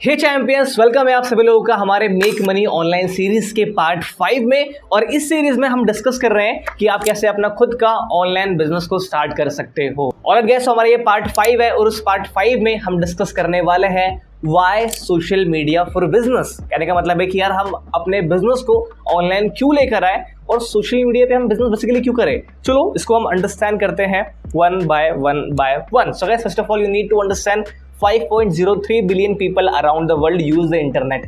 हे champions, welcome है आप सभी लोगों का हमारे मेक मनी ऑनलाइन सीरीज के पार्ट 5 में। और इस सीरीज में हम डिस्कस कर रहे हैं कि आप कैसे अपना खुद का ऑनलाइन बिजनेस को स्टार्ट कर सकते हो। और गैस हमारा ये पार्ट 5 है और उस पार्ट 5 में हम डिस्कस करने वाले हैं why social media for business. कहने का मतलब है कि यार हम अपने बिजनेस को ऑनलाइन क्यों लेकर आए और सोशल मीडिया पे हम बिजनेस बेसिकली क्यों करें। चलो इसको हम अंडरस्टैंड करते हैं one by one. So guys, first of all you need to understand 5.03 billion people around the world use the internet.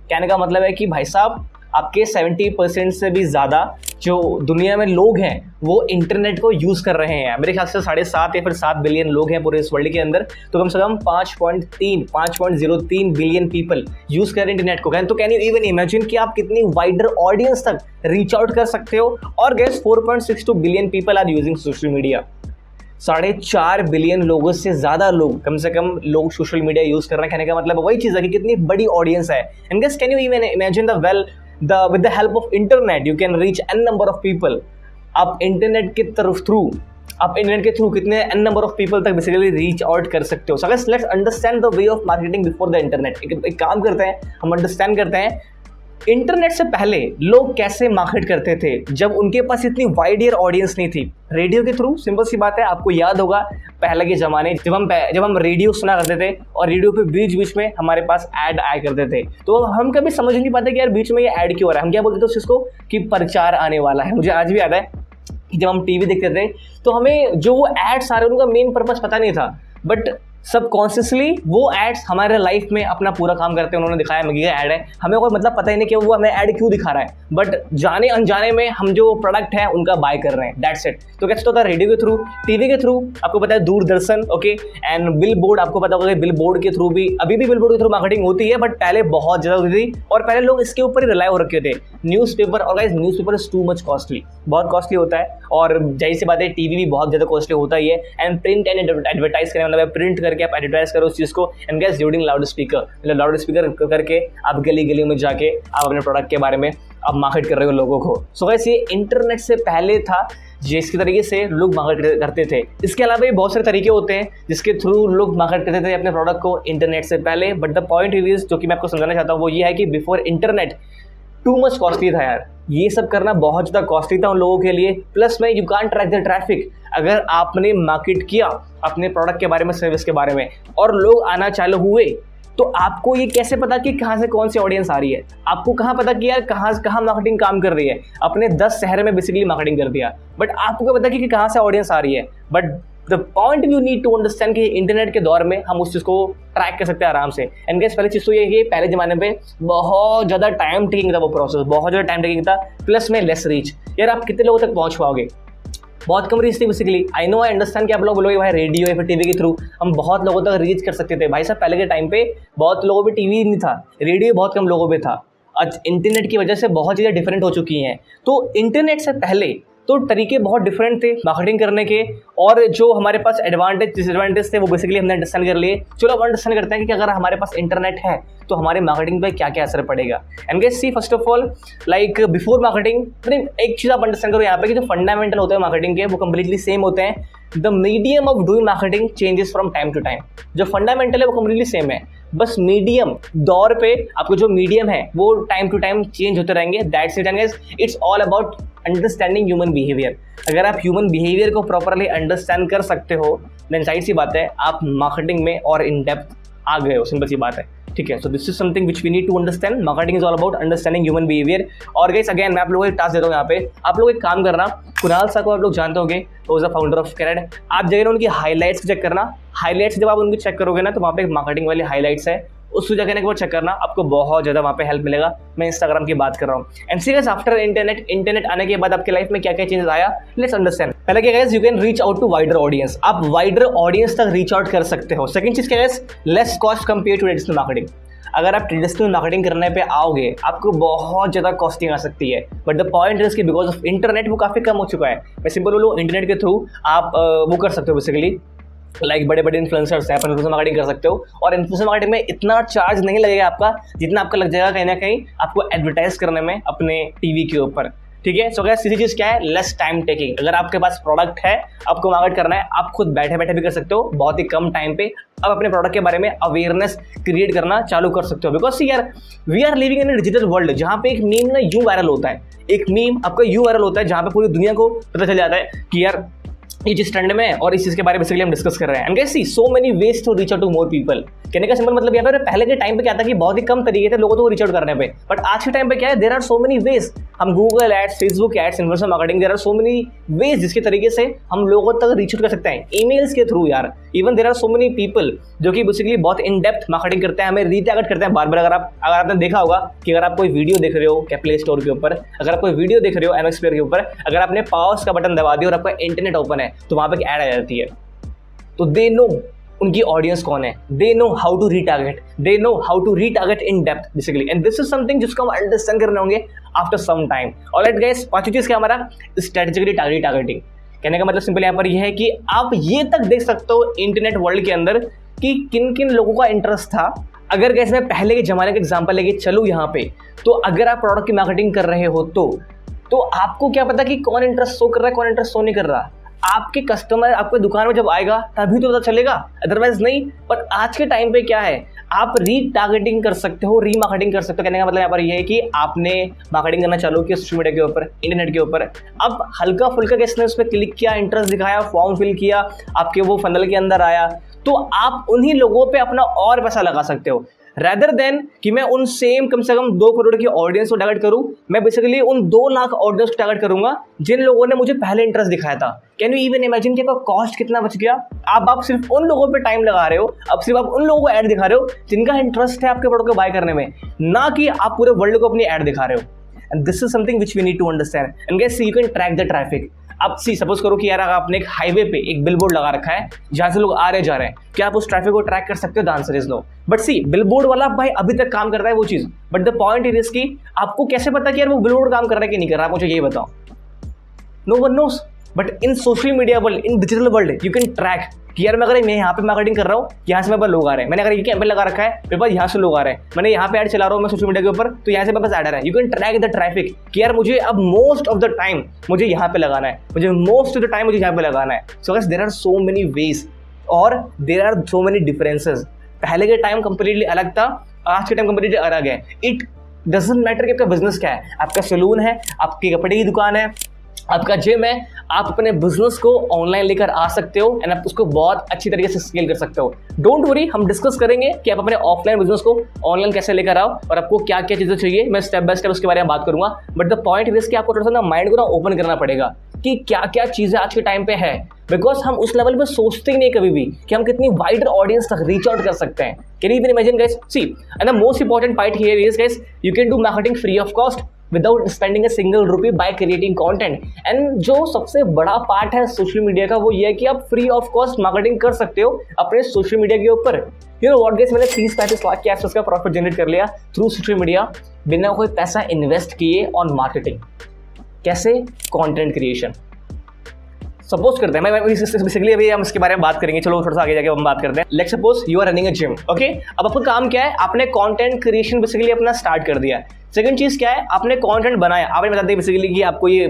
कहने का मतलब है कि भाई साहब आपके 70% से भी ज़्यादा जो दुनिया में लोग हैं वो इंटरनेट को यूज़ कर रहे हैं। मेरे ख्याल से 7.5 या फिर 7 बिलियन लोग हैं पूरे इस वर्ल्ड के अंदर, तो कम से कम 5.03 बिलियन पीपल यूज़ कर रहे हैं इंटरनेट को। तो कैन यू इवन इमेजिन कि आप कितनी वाइडर ऑडियंस तक रीच आउट कर सकते हो। और guess 4.62 billion people are using social media. 4.5 billion लोगों से ज़्यादा लोग कम से कम लोग सोशल मीडिया यूज़ कर रहे हैं। कहने का मतलब वही चीज़ है कि कितनी बड़ी ऑडियंस है। And guys can you even imagine with the help of internet you can reach an number of people. आप इंटरनेट के थ्रू कितने एन नंबर ऑफ पीपल तक बेसिकली रीच आउट कर सकते हो। So let's understand the way of marketing before the internet. एक काम करते हैं, हम अंडरस्टैंड करते हैं इंटरनेट से पहले लोग कैसे मार्केट करते थे जब उनके पास इतनी वाइड ऑडियंस नहीं थी। रेडियो के थ्रू, सिंपल सी बात है, आपको याद होगा पहले के ज़माने जब हम रेडियो सुना करते थे और रेडियो पे बीच बीच में हमारे पास ऐड आया करते थे, तो हम कभी समझ नहीं पाते कि यार बीच में ये ऐड क्यों हो रहा है। हम क्या बोलते थे उस चीज़ को कि प्रचार आने वाला है। मुझे आज भी याद है कि जब हम टीवी देखते थे तो हमें जो वो एड्स आ रहे हैं उनका मेन पर्पस पता नहीं था, बट सबकॉन्शियसली वो एड्स हमारे लाइफ में अपना पूरा काम करते हैं। उन्होंने दिखाया मैगी का ऐड है, हमें कोई मतलब पता ही नहीं कि वो हमें ऐड क्यों दिखा रहा है, बट जाने अनजाने में हम जो प्रोडक्ट है उनका बाय कर रहे हैं। That's it. तो कैसे होता है रेडियो के थ्रू, टीवी के थ्रू, आपको पता है Doordarshan, okay, and bill board. आपको पता होगा बिल बोर्ड के थ्रू भी, अभी भी बिल बोर्ड के थ्रू मार्केटिंग होती है, बट पहले बहुत ज़्यादा होती थी और पहले लोग इसके ऊपर ही रिलाई हो रखे थे। न्यूज़पेपर, और guys newspaper is too much costly, बहुत कॉस्टली होता है। और जाहिर सी बात है टीवी भी बहुत ज़्यादा कॉस्टली होता ही है। एंड प्रिंट एंड एडवर्टाइज करने मतलब प्रिंट करके आप एडवर्टाइज करो उस चीज़ को। And gas using loud speaker करके आप गली गली में जाके आप अपने प्रोडक्ट के बारे में आप मार्केट कर रहे हो लोगों को। सो गैस ये इंटरनेट से पहले था जिसके तरीके से लोग मार्केट करते थे। इसके अलावा भी बहुत सारे तरीके होते हैं जिसके थ्रू लोग मार्केट करते थे अपने प्रोडक्ट को इंटरनेट से पहले। बट द पॉइंट इज, जो कि मैं आपको समझाना चाहता हूँ, वो ये है कि before internet too much costly था यार। ये सब करना बहुत ज़्यादा कॉस्टली था उन लोगों के लिए। प्लस में you can't track the traffic. अगर आपने मार्केट किया अपने प्रोडक्ट के बारे में, सर्विस के बारे में, और लोग आना चालू हुए, तो आपको ये कैसे पता कि कहाँ से कौन सी ऑडियंस आ रही है? आपको कहाँ पता कि यार कहाँ मार्केटिंग काम कर रही है? अपने 10 शहर में बेसिकली मार्केटिंग कर दिया, बट आपको क्या पता कि कहाँ से ऑडियंस आ रही है? But the point you need to understand कि इंटरनेट के दौर में हम उस चीज़ को ट्रैक कर सकते हैं आराम से। एंड गैस पहली चीज़ तो ये है कि पहले ज़माने पे बहुत ज़्यादा टाइम टेकिंग था वो प्रोसेस, बहुत ज़्यादा टाइम टेकिंग था। प्लस में लेस रीच। यार आप कितने लोगों तक पहुँच पाओगे? बहुत कम रीच थी basically. I know, I understand कि आप लोग बोलोगे भाई रेडियो या फिर टीवी के थ्रू हम बहुत लोगों तक रीच कर सकते थे। भाई साहब पहले के टाइम पे बहुत लोगों पे टीवी नहीं था, रेडियो बहुत कम लोगों पे था। आज इंटरनेट की वजह से बहुत चीज़ें डिफरेंट हो चुकी हैं। तो इंटरनेट से पहले तो तरीके बहुत डिफरेंट थे मार्केटिंग करने के, और जो हमारे पास एडवांटेज डिसएडवांटेज थे वो बेसिकली हमने अंडरस्टैंड कर लिए। चलो अब अंडरस्टैंड करते हैं कि अगर हमारे पास इंटरनेट है तो हमारे मार्केटिंग पे क्या क्या असर पड़ेगा। And guys see, first of all like before marketing एक चीज़ आप अंडरस्टैंड करो यहाँ पे कि जो फंडामेंटल होते हैं मार्केटिंग के वो कंप्लीटली सेम होते हैं। The medium of doing marketing changes from time to time. जो फंडामेंटल है वो कंप्लीटली सेम है, बस मीडियम दौर पे आपको जो मीडियम है वो टाइम टू टाइम चेंज होते रहेंगे। That's it. And guys it's all about understanding human behaviour. अगर आप ह्यूमन बिहेवियर को प्रॉपरली अंडरस्टैंड कर सकते हो देन जाहिर सी बात है आप मार्केटिंग में और इन डेप्थ आ गए हो। सिंपल सी बात है, ठीक है। So this is something which we need to understand. Marketing is all about understanding human behaviour. और गाइस अगेन मैं आप लोगों को एक टास्क देता हूँ यहाँ पे, आप लोग एक काम करना। कुणाल सर को आप लोग जानते होंगे, वो is the founder of Carat. आप जगह उनकी हाईलाइट्स चेक करना। हाईलाइट्स जब आप उनकी चेक करोगे ना तो वहाँ पे मार्केटिंग वाली हाईलाइट्स है, उसको जगह को चेक करना, आपको बहुत ज़्यादा वहाँ पे हेल्प मिलेगा। मैं इंस्टाग्राम की बात कर रहा हूँ। And see guys after internet आने के बाद आपके लाइफ में क्या क्या चेंजेस आया, लेट्स अंडरस्टैंड। पहले क्या guys, you can reach out to wider audience. आप वाइडर ऑडियंस तक रीच आउट कर सकते हो। सेकंड चीज़ क्या guys, less cost compare to traditional marketing. अगर आप ट्रेडिशनल मार्केटिंग करने पे आओगे आपको बहुत ज़्यादा कॉस्टिंग आ सकती है, बट द पॉइंट इज कि बिकॉज ऑफ इंटरनेट वो काफ़ी कम हो चुका है। मैं सिंपल बोलूँ, इंटरनेट के थ्रू आप वो कर सकते हो बेसिकली, लाइक बड़े बड़े इन्फ्लुएंसर्स हैं, आप इन्फ्लुएंसर मार्केटिंग कर सकते हो। और इन्फ्लुएंसर मार्केटिंग में इतना चार्ज नहीं लगेगा आपका जितना आपका लग जाएगा कहीं ना कहीं आपको एडवर्टाइज करने में अपने टीवी के ऊपर। ठीक है। सो गाइस तीसरी चीज क्या है, लेस टाइम टेकिंग। अगर आपके पास प्रोडक्ट है, आपको मार्केट करना है, आप खुद बैठे बैठे भी कर सकते हो, बहुत ही कम टाइम पे आप अपने प्रोडक्ट के बारे में अवेयरनेस क्रिएट करना चालू कर सकते हो। बिकॉज यार we are living in a digital world, जहां पे एक मीम ना यूं वायरल होता है, एक मीम आपका यूं वायरल होता है जहां पे पूरी दुनिया को पता चल जाता है कि यार ये जिस ट्रेंड में है और इस चीज के बारे में बेसिकली हम डिस्कस कर रहे हैं। And guys see so many ways to reach out to more people. कहने का सिंपल मतलब यहाँ पे पहले के टाइम पे क्या था कि बहुत ही कम तरीके थे लोगों को रीच आउट करने पे, बट आज के टाइम पे क्या है, there are so many ways. हम Google ads, Facebook ads, influencer marketing, there are so many ways जिसके तरीके से हम लोगों तक रीच आउट कर सकते हैं, ईमेल्स के थ्रू यार। Even there are so many people जो कि बेसिकली बहुत इन डेप्थ मार्केटिंग करते हैं, हमें रीटारगेट करते हैं बार बार। अगर आपने देखा होगा कि अगर आप कोई वीडियो देख रहे हो क्या प्ले स्टोर के ऊपर, अगर आप कोई वीडियो देख रहे हो एमएक्स प्लेयर के ऊपर, अगर आपने पॉज का बटन दबा दिया और आपका इंटरनेट ओपन है तो वहां पे एक ऐड आ जाती है, तो दे नो उनकी ऑडियंस कौन है, they know how to retarget, they know how to retarget in depth basically. And this is something जिसको हम अंडरस्टैंड करने होंगे after some time. Alright guys, पांचवी चीज क्या हमारा, स्ट्रेटेजिकली टारगेटिंग। कहने का मतलब सिंपल यहाँ पर यह है कि आप ये तक देख सकते हो इंटरनेट वर्ल्ड के अंदर कि किन किन लोगों का इंटरेस्ट था। अगर गैस मैं पहले के जमाने का एग्जांपल लेके चलूँ यहाँ पे, तो अगर आप प्रोडक्ट की मार्केटिंग कर रहे हो तो आपको क्या पता कि कौन इंटरेस्ट शो कर रहा है, कौन इंटरेस्ट शो नहीं कर रहा। आपके कस्टमर आपके दुकान में जब आएगा तभी तो पता चलेगा, अदरवाइज नहीं। पर आज के टाइम पे क्या है, आप रीटारगेटिंग कर सकते हो, रीमार्केटिंग कर सकते हो। कहने का मतलब यहाँ पर यह है कि आपने मार्केटिंग करना चालू किया सोशल मीडिया के ऊपर, इंटरनेट के ऊपर, अब हल्का फुल्का किसने उस पर क्लिक किया, इंटरेस्ट दिखाया, फॉर्म फिल किया, आपके वो फनल के अंदर आया, तो आप उन्हीं लोगों पे अपना और पैसा लगा सकते हो। रेदर देन कि मैं उन सेम कम से कम 2 करोड़ की ऑडियंस को टारगेट करूं, मैं बेसिकली उन 2 लाख ऑडियंस को टारगेट करूंगा जिन लोगों ने मुझे पहले इंटरेस्ट दिखाया था। कैन यू इवन इमेजिन कि आपका कॉस्ट कितना बच गया। आप सिर्फ उन लोगों पे टाइम लगा रहे हो, अब सिर्फ आप उन लोगों को ऐड दिखा रहे हो जिनका इंटरेस्ट है आपके प्रोडक्ट को बाय करने में, ना कि आप पूरे वर्ल्ड को अपनी ऐड दिखा रहे हो। And this is something which we need to understand. And guys you can track the traffic. अब सपोज करो कि यार आपने एक हाईवे पे एक बिलबोर्ड लगा रखा है जहां से लोग आ रहे जा रहे हैं, क्या आप उस ट्रैफिक को ट्रैक कर सकते हो? The answer is no. But see billboard वाला भाई अभी तक काम करता है वो चीज, बट द पॉइंट इज कि आपको कैसे पता कि यार वो बिलबोर्ड काम कर रहा है कि नहीं कर रहा, मुझे यही बताओ। No one knows. But in social media world, in digital world, you can track कि यार मैं यहाँ पे मार्केटिंग कर रहा हूँ, यहाँ से मेरे पास लोग आ रहे हैं, मैंने अगर ये कैंपेन लगा रखा है मेरे पास यहाँ से लोग आ रहे हैं, मैंने यहाँ पे ऐड चला रहा हूँ मैं सोशल मीडिया के ऊपर, तो यहाँ से मेरे पास ऐड आ रहा है। You can track the traffic कि यार मुझे अब मोस्ट ऑफ द टाइम मुझे यहाँ पे लगाना है, मुझे मोस्ट ऑफ द टाइम मुझे यहाँ पे लगाना है। So guys there are so many ways और there are so many differences. पहले के टाइम कंप्लीटली अलग था, आज के टाइम कंप्लीटली अलग है। इट डजंट मैटर कि आपका बिजनेस क्या है, आपका सैलून है, आपकी कपड़े की दुकान है, आपका जिम है, आप अपने बिजनेस को ऑनलाइन लेकर आ सकते हो एंड आप उसको बहुत अच्छी तरीके से स्केल कर सकते हो। डोंट वरी, हम डिस्कस करेंगे कि आप अपने ऑफलाइन बिजनेस को ऑनलाइन कैसे लेकर आओ और आपको क्या क्या चीजें चाहिए, मैं स्टेप बाय स्टेप उसके बारे में बात करूंगा। बट द पॉइंट इज कि आपको थोड़ा सा ना माइंड को ना ओपन करना पड़ेगा कि क्या क्या चीजें आज के टाइम पे है, बिकॉज हम उस लेवल पे सोचते ही नहीं कभी भी कि हम कितनी वाइडर ऑडियंस तक रीच आउट कर सकते हैं। Can you even imagine guys? See and the most important part here is guys, you can do marketing free of cost without spending a single rupee by creating content. And जो सबसे बड़ा part है social media का वो ये है कि आप फ्री ऑफ कॉस्ट मार्केटिंग कर सकते हो अपने सोशल मीडिया के ऊपर। यू नो व्हाट गाइस, मैंने 30-35 लाख के आसपास का प्रॉफिट जनरेट कर लिया थ्रू सोशल मीडिया बिना कोई पैसा इन्वेस्ट किए ऑन मार्केटिंग। कैसे? Content creation. सपोज करते हैं, मैं बेसिकली अभी हम इसके बारे में बात करेंगे, चलो थोड़ा सा आगे जाके हम बात करते हैं। Let's suppose you are running a gym, okay. अब आपका काम क्या है, आपने कंटेंट क्रिएशन बेसिकली अपना स्टार्ट कर दिया। सेकंड चीज क्या है, आपने कंटेंट बनाया, आपने बता दिया बेसिकली कि आपको ये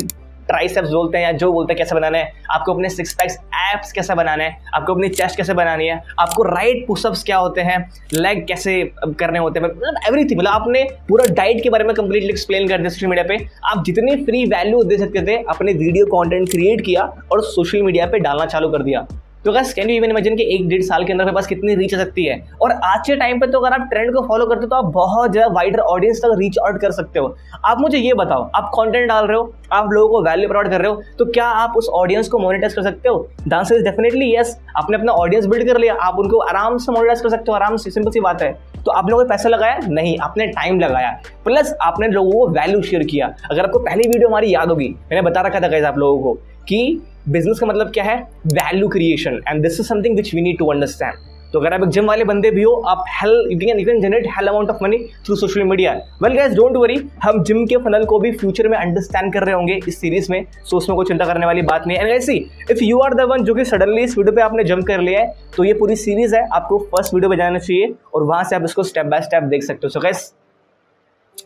ट्राइसेप्स बोलते हैं या जो बोलते हैं कैसे बनाना है, आपको अपने 6 पैक्स एप्स कैसे बनाना है, आपको अपनी चेस्ट कैसे बनानी है, आपको राइट पुशअप्स क्या होते हैं, लेग कैसे करने होते हैं, मतलब एवरीथिंग। मतलब आपने पूरा डाइट के बारे में कंप्लीटली एक्सप्लेन कर दिया सोशल मीडिया पे। आप जितनी फ्री वैल्यू दे सकते थे अपने वीडियो कंटेंट क्रिएट किया और सोशल मीडिया पे डालना चालू कर दिया। तो guys can you even imagine कि 1-1.5 साल के अंदर मेरे पास कितनी रीच आ सकती है। और आज के टाइम पे तो अगर आप ट्रेंड को फॉलो करते हो तो आप बहुत ज़्यादा वाइडर ऑडियंस तक रीच आउट कर सकते हो। आप मुझे ये बताओ, आप कंटेंट डाल रहे हो, आप लोगों को वैल्यू प्रोवाइड कर रहे हो, तो क्या आप उस ऑडियंस को मोनेटाइज कर सकते हो? The answer is definitely yes. आपने अपना ऑडियंस बिल्ड कर लिया, आप उनको आराम से मोनेटाइज कर सकते हो, आराम से, सिंपल सी बात है। तो आप लोगों ने पैसा लगाया नहीं, आपने टाइम लगाया, प्लस आपने लोगों को वैल्यू शेयर किया। अगर आपको पहली वीडियो हमारी याद होगी, मैंने बता रखा था गाइस आप लोगों को कि बिजनेस का मतलब क्या है, value creation, and this is something which we need to understand. तो अगर आप एक जिम वाले बंदे भी हो, आप you can generate hello amount of money through social media. Well guys don't worry, हम जिम के फनल को भी फ्यूचर में अंडरस्टैंड कर रहे होंगे इस सीरीज में, सो उसमें कोई चिंता करने वाली बात नहीं है। And guys see, if you are the one जो कि सडनली इस वीडियो पे आपने जंप कर लिया है, तो ये पूरी सीरीज है, आपको फर्स्ट वीडियो पे जाना चाहिए और वहां से आप इसको स्टेप बाय स्टेप देख सकते हो। So guys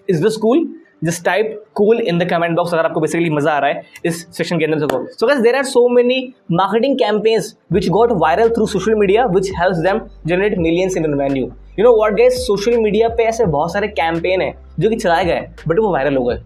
is this cool? Just type cool in the comment box अगर आपको बेसिकली मजा आ रहा है इस सेशन के अंदर। देखो, so guys there are so many marketing campaigns which got viral through social media which helps them generate millions in revenue. You know what guys, social media पे ऐसे बहुत सारे कैंपेन है जो कि चलाए गए बट वो वायरल हो गए।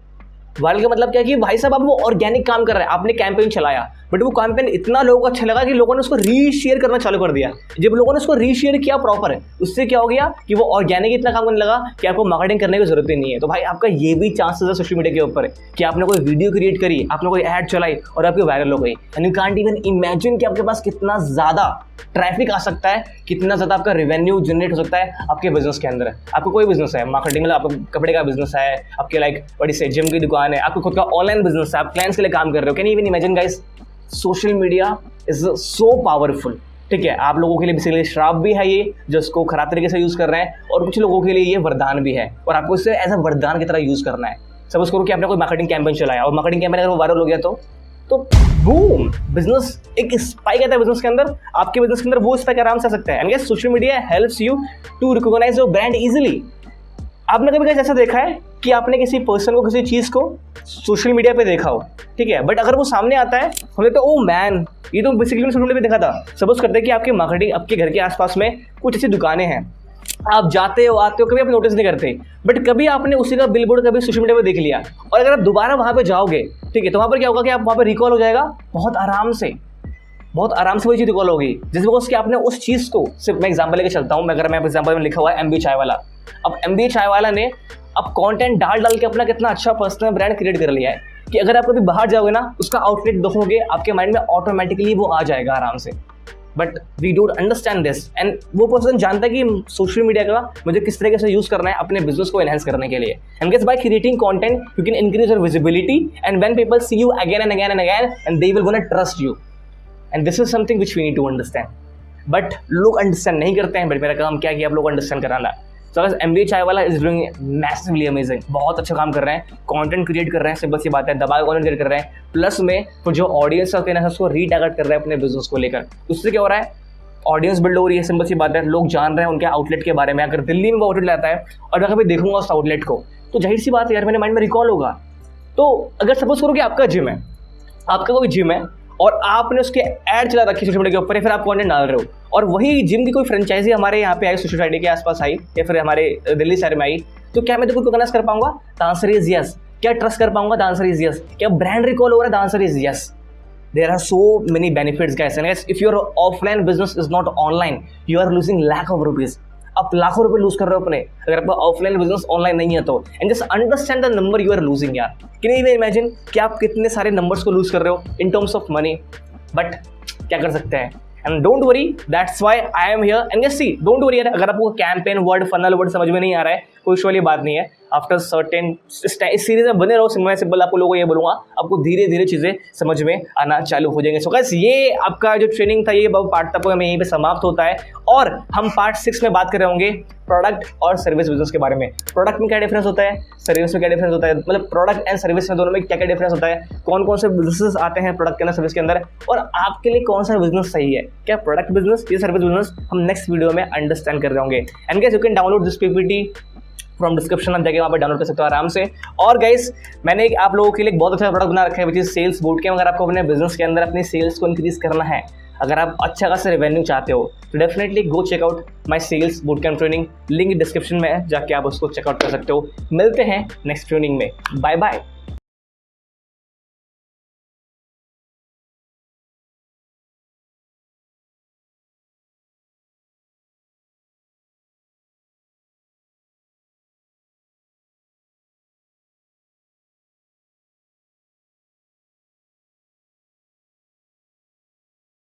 वायरल का मतलब क्या कि भाई साहब आप वो ऑर्गेनिक काम कर रहे हैं, आपने कैंपेन चलाया बट वो कैंपेन इतना लोगों को अच्छा लगा कि लोगों ने उसको रीशेयर करना चालू कर दिया। जब लोगों ने उसको रीशेयर किया प्रॉपर है, उससे क्या हो गया कि वो ऑर्गेनिक इतना काम करने लगा कि आपको मार्केटिंग करने की जरूरत ही नहीं है। तो भाई आपका ये भी चांसेस है सोशल मीडिया के ऊपर कि आपने कोई वीडियो क्रिएट करी, आपने कोई ऐड चलाई और आपकी वायरल हो गई, and you can't even imagine कि आपके पास कितना ज़्यादा ट्रैफिक आ सकता है, कितना ज़्यादा आपका रेवेन्यू जनरेट हो सकता है आपके बिजनेस के अंदर। आपको कोई बिजनेस है, मार्केटिंग मतलब आपको कपड़े का बिजनेस है, आपके लाइक बड़ी से जिम की दुकान है, आपको खुद का ऑनलाइन बिजनेस है, आप क्लाइंट्स के लिए काम कर रहे हो। Can you even imagine guys, social media is so powerful. ठीक है, आप लोगों के लिए बेसिकली श्राप भी है ये जो इसको खराब तरीके से यूज़ कर रहे हैं, और कुछ लोगों के लिए ये वरदान भी है और आपको इसे एज अ वरदान की तरह यूज़ करना है। सपोज करो कि आपने कोई मार्केटिंग कैंपेन चलाया और मार्केटिंग कैंपेन अगर वो वायरल हो गया तो बूम, बिजनेस एक स्पाइक आता है बिजनेस के अंदर, आपके बिजनेस के अंदर वो स्पाइक आराम से आ सकता है। And guys social media helps you to recognise your brand easily. आपने कभी ऐसा देखा है कि आपने किसी पर्सन को, किसी चीज़ को सोशल मीडिया पे देखा हो, ठीक है, बट अगर वो सामने आता है हम देखते हैं ओ मैन, ये तो बेसिकली सोशल मीडिया पे देखा था। सपोज करते हैं कि आपके मार्केटिंग, आपके घर के आसपास में कुछ ऐसी दुकानें हैं, आप जाते हो आते हो, कभी आप नोटिस नहीं करते, बट कभी आपने उसी का बिलबोर्ड कभी सोशल मीडिया पे देख लिया, और अगर आप दोबारा वहाँ पे जाओगे, ठीक है, तो वहाँ पर क्या होगा कि आप वहाँ पर रिकॉल हो जाएगा बहुत आराम से वही चीज़ रिकॉल होगी। जिस बिकॉज कि आपने उस चीज़ को, सिर्फ मैं एग्जाम्पल लेके चलता हूँ, अगर मैं एग्जाम्पल में लिखा हुआ है MBA चाय वाला। अब MBA चाय वाला ने अब कंटेंट डाल के अपना कितना अच्छा पर्सनल ब्रांड क्रिएट कर लिया है कि अगर आप कभी बाहर जाओगे ना, उसका आउटलेट देखोगे, आपके माइंड में ऑटोमेटिकली वो आ जाएगा आराम से। But we don't understand this, and वो पर्सन जानता है कि सोशल मीडिया का मुझे किस तरीके से यूज करना है अपने बिजनेस को एनहांस करने के लिए। And guys by creating content you can increase your visibility, and when people see you again and again and again, and they will gonna trust you, and this is something which we need to understand. But लोग understand नहीं करते हैं, but मेरा काम क्या है कि आप लोग अंडरस्टैंड कराना। तो MBA चाय वाला इज डूइंग मैसिवली अमेजिंग, बहुत अच्छा काम कर रहे हैं, कंटेंट क्रिएट कर रहे हैं, सिंपल सी बात है, दबा कंटेंट क्रिएट कर रहे हैं, प्लस में तो जो ऑडियंस होते हैं ना उसको रीटारगेट कर रहे हैं अपने बिजनेस को लेकर। उससे क्या हो रहा है, ऑडियंस बिल्ड हो रही है, सिंपल सी बात है, लोग जान रहे हैं उनके आउटलेट के बारे में। अगर दिल्ली में वो आउटलेट लाता है और मैं कभी देखूंगा उस आउटलेट को, तो जाहिर सी बात है यार मेरे माइंड में रिकॉल होगा। तो अगर सपोज करो कि आपका जिम है, आपका कोई जिम है और आपने उसके ऐड चला रखी सोशल मीडिया के ऊपर, फिर आप कंटेंट डाल रहे हो, और वही जिम की कोई फ्रेंचाइजी हमारे यहाँ पे आई, सोसाइटी के आसपास आई, या फिर हमारे दिल्ली शहर में आई, तो क्या मैं तो कोई रिकॉग्नाइज कर पाऊंगा? The answer is yes. क्या ट्रस्ट कर पाऊंगा? The answer is yes. क्या ब्रांड रिकॉल हो रहा है? The answer is yes. There are so many benefits guys, and guys if your offline business is not online, you are losing lakh of rupees. आप लाखों रुपए loose कर रहे हो अपने, अगर आपका ऑफलाइन बिजनेस ऑनलाइन नहीं है तो। And just understand the number you are losing यार। कैन यू इवन इमेजिन कि आप कितने सारे नंबर्स को लूज कर रहे हो in terms of money, but क्या कर सकते हैं। And don't worry, that's why I am here. And see don't worry यार, अगर आपको कैंपेन वर्ड, फनल वर्ड समझ में नहीं आ रहा है, कोई इशू वाली बात नहीं है। आफ्टर सर्टेन इस सीरीज में बने रहो, सिंपल आपको लोगों को ये बोलूँगा, आपको धीरे धीरे चीज़ें समझ में आना चालू हो जाएंगे। सो गाइस ये आपका जो ट्रेनिंग था, ये पार्ट तक हमें यहीं पे समाप्त होता है, और हम पार्ट 6 में बात कर रहे होंगे प्रोडक्ट और सर्विस बिजनेस के बारे में। प्रोडक्ट में क्या डिफरेंस होता है, सर्विस में क्या डिफरेंस होता है, मतलब प्रोडक्ट एंड सर्विस में दोनों में क्या क्या डिफरेंस होता है, कौन कौन से बिजनेस आते हैं प्रोडक्ट के अंदर, सर्विस के अंदर, और आपके लिए कौन सा बिजनेस सही है, क्या प्रोडक्ट बिजनेस या सर्विस बिजनेस, हम नेक्स्ट वीडियो में अंडरस्टैंड कर रहे होंगे। And guys you can download this PPT from description, आप जाके वहाँ पर डाउनलोड कर सकते हो आराम से। और गाइस मैंने आप लोगों के लिए एक बहुत अच्छा प्रोडक्ट बना रखा है, which is sales boot camp. अगर आपको अपने बिजनेस के अंदर अपनी सेल्स को इंक्रीज करना है, अगर आप अच्छा खासा रेवेन्यू चाहते हो, तो definitely go check out my sales boot camp training, link description में है, जाके आप उसको चेकआउट कर सकते हो। मिलते हैं नेक्स्ट ट्रेनिंग में, बाय बाय।